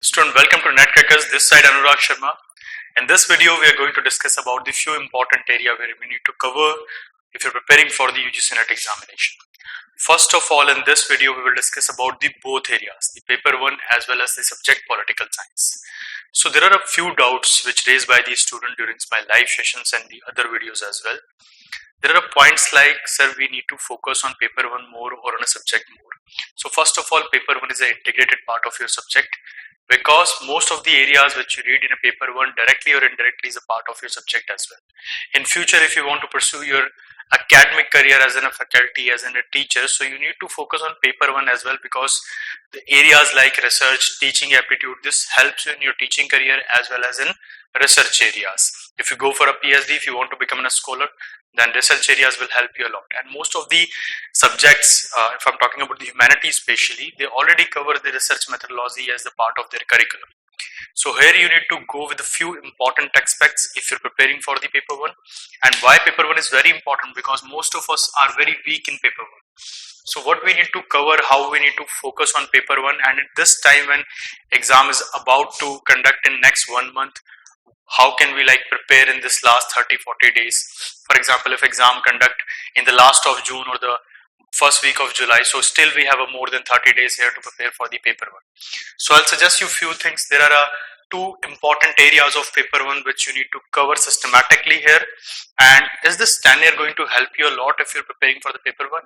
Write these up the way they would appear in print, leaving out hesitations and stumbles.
Student, welcome to Netcrackers. This side Anurag Sharma. In this video, we are going to discuss about the few important area where we need to cover if you're preparing for the UGC NET examination. First of all, in this video, we will discuss about the both areas, the paper 1 as well as the subject political science. So there are a few doubts which raised by the student during my live sessions and the other videos as well. There are points like, sir, we need to focus on paper 1 more or on a subject more. So first of all, paper 1 is an integrated part of your subject, because most of the areas which you read in a paper 1 directly or indirectly is a part of your subject as well. In future, if you want to pursue your academic career as in a faculty, as in a teacher, so you need to focus on paper 1 as well, because the areas like research, teaching aptitude, this helps you in your teaching career as well as in research areas. If you go for a PhD, if you want to become a scholar, then research areas will help you a lot. And most of the subjects, if I'm talking about the humanities especially, they already cover the research methodology as the part of their curriculum. So here you need to go with a few important aspects if you're preparing for the paper 1. And why paper 1 is very important, because most of us are very weak in paper 1. So what we need to cover, how we need to focus on paper 1, and at this time when exam is about to conduct in next 1 month, how can we prepare in this last 30-40 days. For example, if exam conduct in the last of June or the first week of July, so still we have a more than 30 days here to prepare for the paper 1. So I'll suggest you few things. There are two important areas of paper 1 which you need to cover systematically here. And is this tenure going to help you a lot if you're preparing for the paper 1?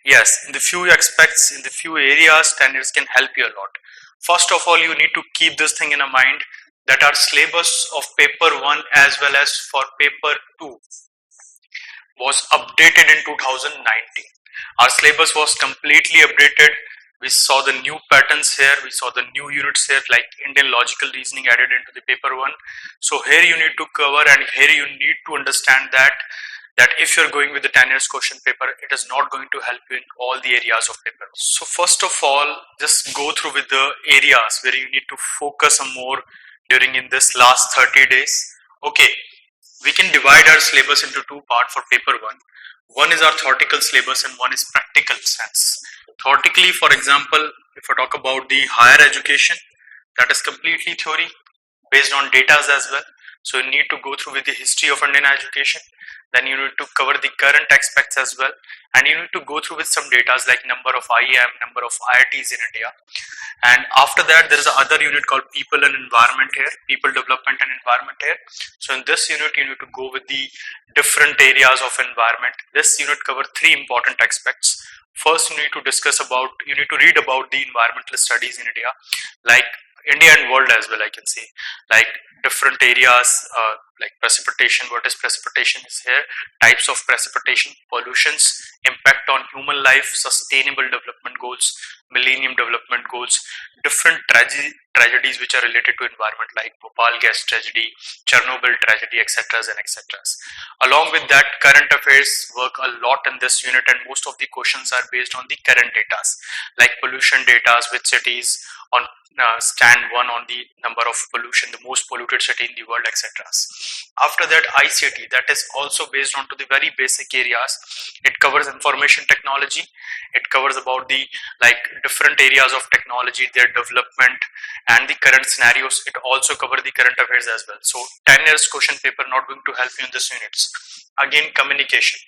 Yes, in the few aspects, in the few areas, tenures can help you a lot. First of all, you need to keep this thing in a mind that our syllabus of paper 1 as well as for paper 2 was updated in 2019. Our syllabus was completely updated. We saw the new patterns here, we saw the new units here, like Indian logical reasoning added into the paper 1. So here you need to cover, and here you need to understand that if you're going with the 10 years question paper, it is not going to help you in all the areas of paper. So first of all, just go through with the areas where you need to focus more during in this last 30 days. Okay, we can divide our syllabus into two parts for paper 1. One is our theoretical syllabus and one is practical sense. Theoretically, for example, if I talk about the higher education, that is completely theory based on data as well. So you need to go through with the history of Indian education. Then you need to cover the current aspects as well. And you need to go through with some data like number of IIM, number of IITs in India. And after that, there is another unit called people and environment here, people development and environment here. So in this unit, you need to go with the different areas of environment. This unit covers three important aspects. First, you need to read about the environmental studies in India, like India and world as well, I can say, like different areas, like precipitation. What is precipitation is here, types of precipitation, pollutions, impact on human life, sustainable development goals, millennium development goals, different tragedies which are related to environment, like Bhopal gas tragedy, Chernobyl tragedy, etc. and etc. Along with that, current affairs work a lot in this unit, and most of the questions are based on the current data, like pollution data, which cities on stand 1 on the number of pollution, the most polluted city in the world, etc. After that, ICT, that is also based on to the very basic areas. It covers information technology. It covers about the different areas of technology, their development and the current scenarios. It also covers the current affairs as well. So 10 years question paper not going to help you in this units. Again, communication.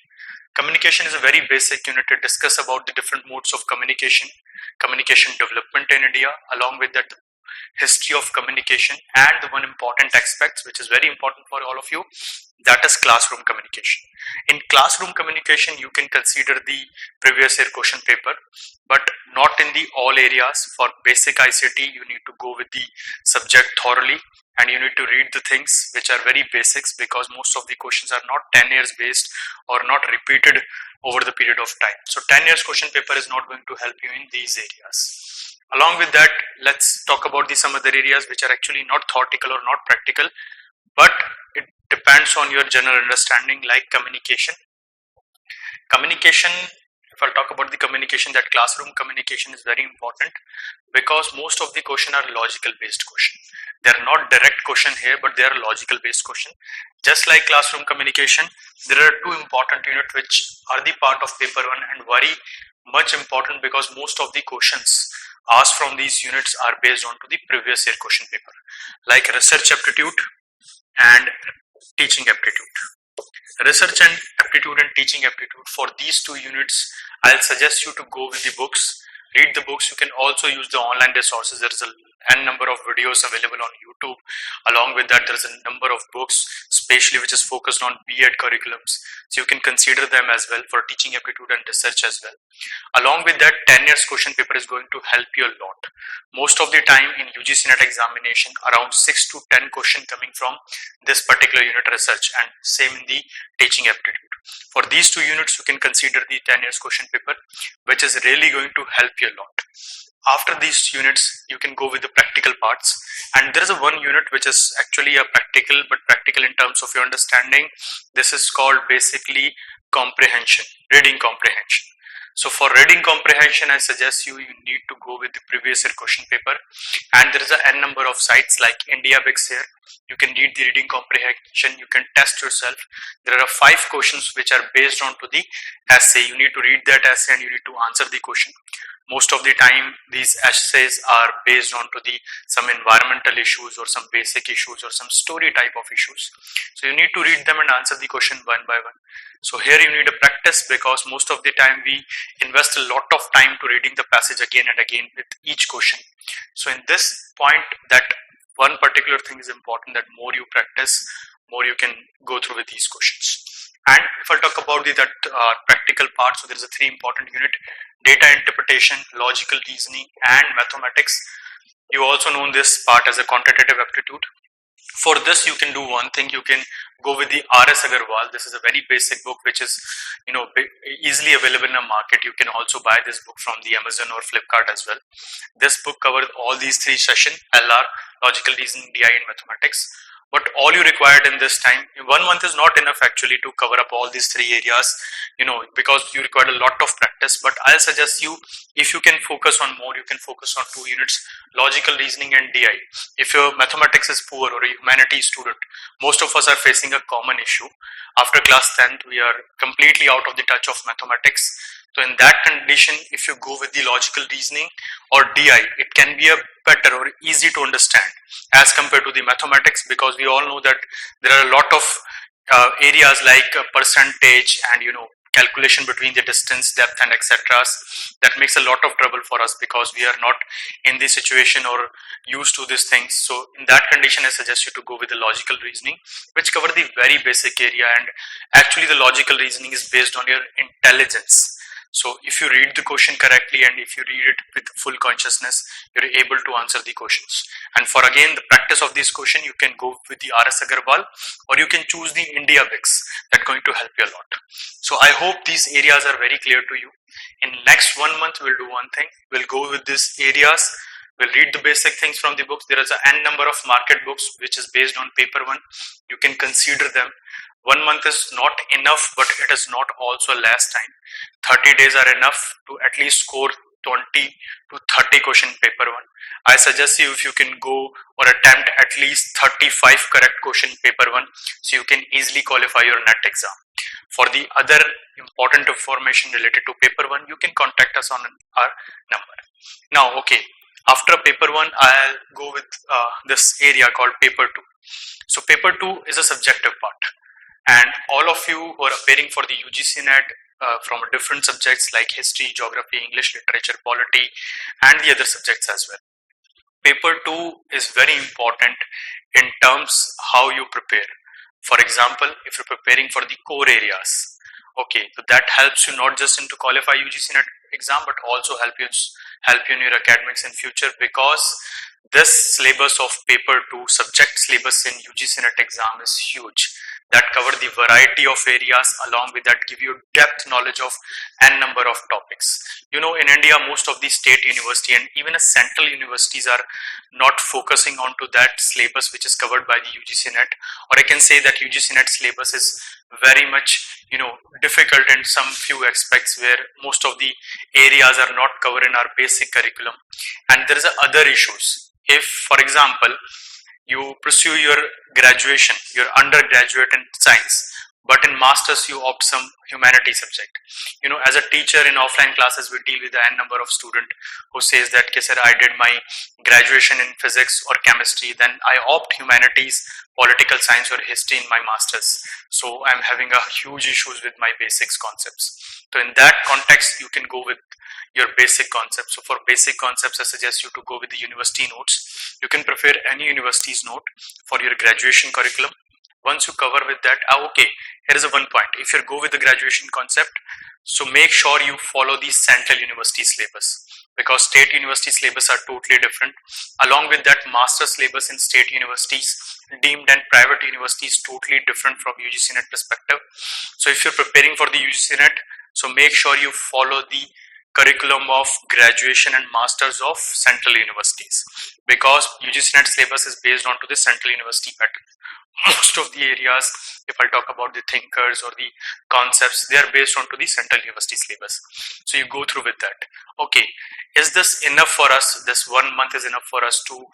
Communication is a very basic unit to discuss about the different modes of communication, communication development in India, along with that history of communication, and the one important aspect which is very important for all of you, that is classroom communication. In classroom communication, you can consider the previous year question paper, but not in the all areas. For basic ICT, you need to go with the subject thoroughly, and you need to read the things which are very basics, because most of the questions are not 10 years based or not repeated over the period of time. So 10 years question paper is not going to help you in these areas. Along with that, let's talk about some other areas which are actually not theoretical or not practical, but it depends on your general understanding, like communication. Communication, if I'll talk about the communication, that classroom communication is very important, because most of the question are logical based question. They are not direct question here, but they are logical based question. Just like classroom communication, there are two important units which are the part of paper 1 and very much important, because most of the questions asked from these units are based on to the previous year question paper, like research aptitude and teaching aptitude. Research and aptitude and teaching aptitude, for these two units, I'll suggest you to go with the books. Read the books. You can also use the online resources. There is a n number of videos available on YouTube. Along with that, there is a number of books, especially which is focused on B.Ed curriculums. So you can consider them as well for teaching aptitude and research as well. Along with that, 10 years question paper is going to help you a lot. Most of the time in UGC NET examination, around 6 to 10 questions coming from this particular unit research, and same in the teaching aptitude. For these two units, you can consider the 10 years question paper, which is really going to help you a lot. After these units, you can go with the practical parts, and there is a one unit which is actually a practical, but practical in terms of your understanding. This is called basically comprehension, reading comprehension. So for reading comprehension, I suggest you need to go with the previous year question paper, and there is a n number of sites like India Bix here. You can read the reading comprehension, you can test yourself. There are 5 questions which are based on to the essay. You need to read that essay and you need to answer the question. Most of the time these essays are based on to the some environmental issues or some basic issues or some story type of issues. So you need to read them and answer the question one by one. So here you need a practice, because most of the time we invest a lot of time to reading the passage again and again with each question. So in this point, that one particular thing is important, that more you practice, more you can go through with these questions. And if I talk about the practical part, so there is a 3 important unit: data interpretation, logical reasoning, and mathematics. You also know this part as a quantitative aptitude. For this, you can do one thing. You can go with the R.S. Agarwal. This is a very basic book which is easily available in the market. You can also buy this book from the Amazon or Flipkart as well. This book covers all these 3 sessions: LR, logical reasoning, DI, and mathematics. But all you required in this time, 1 month is not enough actually to cover up all these 3 areas, because you require a lot of practice. But I'll suggest you, if you can focus on more, you can focus on 2 units, logical reasoning and DI. If your mathematics is poor or a humanities student, most of us are facing a common issue. After class 10th, we are completely out of the touch of mathematics. So in that condition, if you go with the logical reasoning or DI, it can be a better or easy to understand as compared to the mathematics, because we all know that there are a lot of areas like percentage and calculation between the distance, depth, and etc. That makes a lot of trouble for us, because we are not in the situation or used to these things. So in that condition, I suggest you to go with the logical reasoning, which cover the very basic area, and actually the logical reasoning is based on your intelligence. So if you read the question correctly and if you read it with full consciousness, you're able to answer the questions. And for again the practice of this question, you can go with the R.S. Agarwal, or you can choose the India Bix. That's going to help you a lot. So I hope these areas are very clear to you. In next 1 month, we'll do one thing. We'll go with these areas. We'll read the basic things from the books. There is an n number of market books which is based on paper 1. You can consider them. 1 month is not enough, but it is not also less time. 30 days are enough to at least score 20 to 30 question paper 1. I suggest you, if you can go or attempt at least 35 correct question paper 1, so you can easily qualify your NET exam. For the other important information related to paper 1, you can contact us on our number. Now, okay, after paper 1, I'll go with this area called paper 2. So paper 2 is a subjective part. And all of you who are appearing for the UGC NET from different subjects like history, geography, English, literature, polity, and the other subjects as well. Paper 2 is very important in terms how you prepare. For example, if you're preparing for the core areas, okay, so that helps you not just to qualify UGC NET exam, but also help you in your academics in future, because this syllabus of paper 2 subject syllabus in UGC NET exam is huge. That cover the variety of areas, along with that give you depth knowledge of n number of topics. In India, most of the state university and even central universities are not focusing on to that syllabus which is covered by the UGC NET, or I can say that UGC NET syllabus is very much difficult in some few aspects, where most of the areas are not covered in our basic curriculum. And there is other issues. If, for example, you pursue your graduation, your undergraduate in science, but in masters you opt some humanity subject. As a teacher in offline classes, we deal with the n number of student who says that, okay sir, I did my graduation in physics or chemistry, then I opt humanities, political science or history in my masters, so I'm having a huge issues with my basics concepts. So in that context, you can go with your basic concepts. So for basic concepts, I suggest you to go with the university notes. You can prefer any university's note for your graduation curriculum. Once you cover with that, okay, here is a one point. If you go with the graduation concept, so make sure you follow the central university syllabus, because state university syllabus are totally different. Along with that, master syllabus in state universities, deemed and private universities, totally different from UGC NET perspective. So if you're preparing for the UGC NET, so make sure you follow the curriculum of graduation and masters of central universities, because UGC NET syllabus is based on to the central university pattern. Most of the areas, if I talk about the thinkers or the concepts, they are based on to the central university syllabus. So you go through with that. Okay, is this enough for us? This 1 month is enough for us to,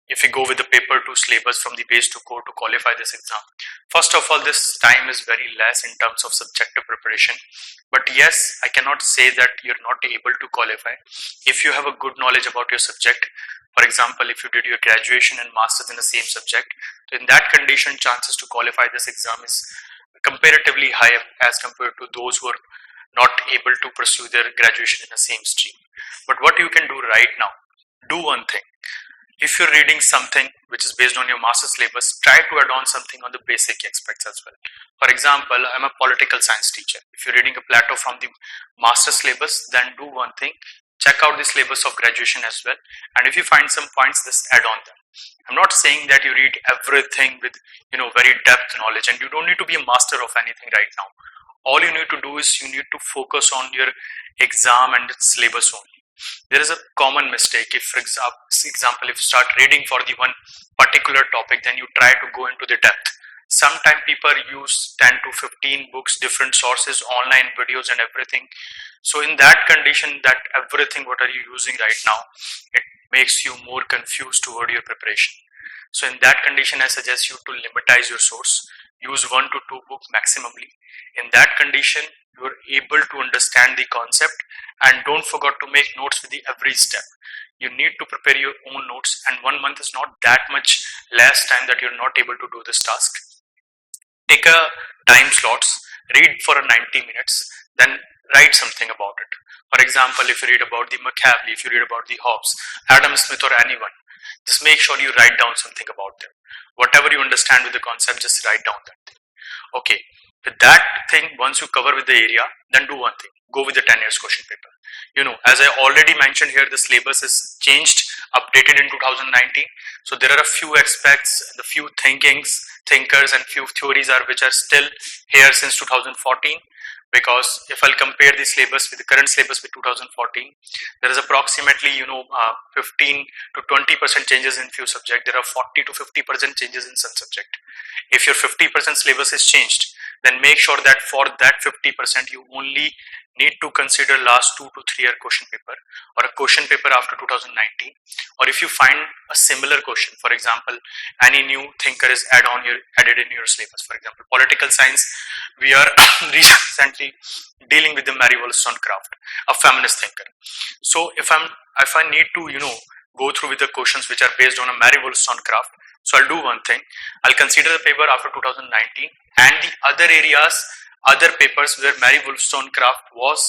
if we go with the paper 2 syllabus from the base to core to qualify this exam? First of all, this time is very less in terms of subjective preparation. But yes, I cannot say that you're not able to qualify if you have a good knowledge about your subject. For example, if you did your graduation and masters in the same subject, in that condition, chances to qualify this exam is comparatively higher as compared to those who are not able to pursue their graduation in the same stream. But what you can do right now, do one thing. If you're reading something which is based on your master's syllabus, try to add on something on the basic aspects as well. For example, I'm a political science teacher. If you're reading a plateau from the master's syllabus, then do one thing. Check out the syllabus of graduation as well. And if you find some points, just add on them. I'm not saying that you read everything with, very depth knowledge, and you don't need to be a master of anything right now. All you need to do is you need to focus on your exam and its syllabus only. There is a common mistake. If, for example, if you start reading for the one particular topic, then you try to go into the depth. Sometimes people use 10 to 15 books, different sources, online videos and everything. So in that condition, that everything what are you using right now, it makes you more confused toward your preparation. So in that condition, I suggest you to limitize your source. Use 1 to 2 books maximally. In that condition, you are able to understand the concept, and don't forget to make notes with the every step. You need to prepare your own notes, and 1 month is not that much less time that you're not able to do this task. Take a time slots, read for 90 minutes, then write something about it. For example, if you read about the Machiavelli, if you read about the Hobbes, Adam Smith or anyone, just make sure you write down something about them. Whatever you understand with the concept, just write down that thing. Okay, with that thing, once you cover with the area, then do one thing. Go with the 10 years question paper. As I already mentioned here, the syllabus is changed, updated in 2019. So there are a few aspects, the few thinkers and few theories which are still here since 2014. Because if I'll compare the syllabus with the current syllabus with 2014, there is approximately 15 to 20% changes in few subjects. There are 40 to 50% changes in some subject. If your 50% syllabus is changed, then make sure that for that 50% you only need to consider last 2 to 3 year question paper, or a question paper after 2019. Or if you find a similar question, for example, any new thinker is added in your syllabus. For example, political science, we are recently dealing with the Mary Wollstonecraft, a feminist thinker. So if I need to go through with the questions which are based on a Mary Wollstonecraft, so I'll do one thing. I'll consider the paper after 2019 and the other areas, other papers where Mary Wollstonecraft was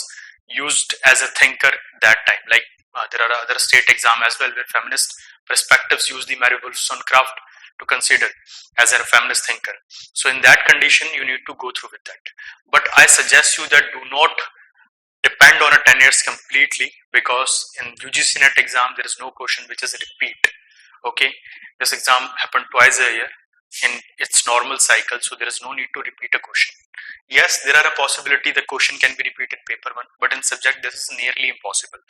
used as a thinker that time. Like there are other state exam as well where feminist perspectives use the Mary Wollstonecraft to consider as a feminist thinker. So in that condition, you need to go through with that. But I suggest you that do not depend on a 10 years completely, because in UGC NET exam, there is no question which is a repeat. Okay, this exam happened twice a year in its normal cycle, so there is no need to repeat a question. Yes, there are a possibility the question can be repeated paper 1, but in subject this is nearly impossible.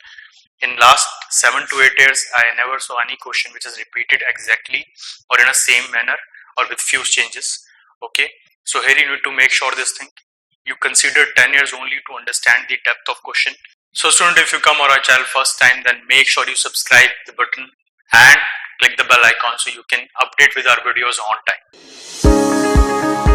In last 7 to 8 years, I never saw any question which is repeated exactly or in a same manner or with few changes. Okay, so here you need to make sure this thing. You consider 10 years only to understand the depth of question. So student, if you come on our channel first time, then make sure you subscribe the button and click the bell icon so you can update with our videos on time.